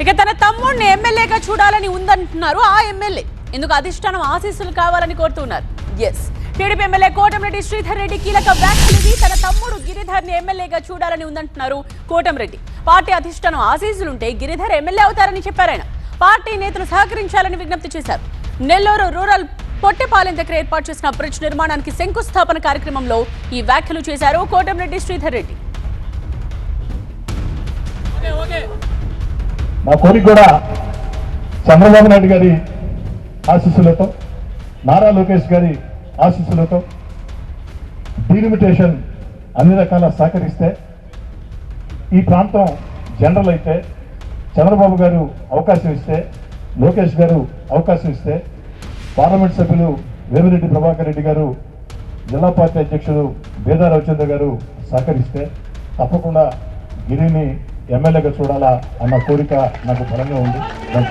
ఇక తన తమ్ముడిని ఎమ్మెల్యేగా చూడాలని ఉందంటున్నారు ఆ ఎమ్మెల్యే. ఇందుకు అధిష్టానం ఆశీస్సులు కావాలని కోరుతున్నారు. Yes, TDP MLA Kotamreddy Sridhar Reddy కీలక వ్యాఖ్యలు. తన తమ్ముడు గిరిధర్ని ఎమ్మెల్యేగా చూడాలని ఉందంటున్నారు కోటంరెడ్డి. పార్టీ అధిష్టానం ఆశీస్సులుంటే గిరిధర్ ఎమ్మెల్యే అవుతారని చెప్పారు ఆయన. పార్టీ నేతలు సహకరించాలని విజ్ఞప్తి చేశారు. నెల్లూరు రూరల్ పొట్టెపాలెం దగ్గర ఏర్పాటు చేసిన బ్రిడ్జ్ నిర్మాణానికి శంకుస్థాపన కార్యక్రమంలో ఈ వ్యాఖ్యలు చేశారు కోటంరెడ్డి శ్రీధర్ రెడ్డి. నా కోరిక కూడా చంద్రబాబు నాయుడు గారి ఆశీస్సులతో, నారా లోకేష్ గారి ఆశీస్సులతో డీలిమిటేషన్ అన్ని రకాల సహకరిస్తే, ఈ ప్రాంతం జనరల్ అయితే, చంద్రబాబు గారు అవకాశం ఇస్తే, లోకేష్ గారు అవకాశం ఇస్తే, పార్లమెంట్ సభ్యులు వేమిరెడ్డి ప్రభాకర్ రెడ్డి గారు, జిల్లా పార్టీ అధ్యక్షుడు బేదా రవిచంద్ర గారు సహకరిస్తే తప్పకుండా గిరిని ఎమ్మెల్యేగా చూడాలా అన్న కోరిక నాకు బలంగా ఉంది. దాని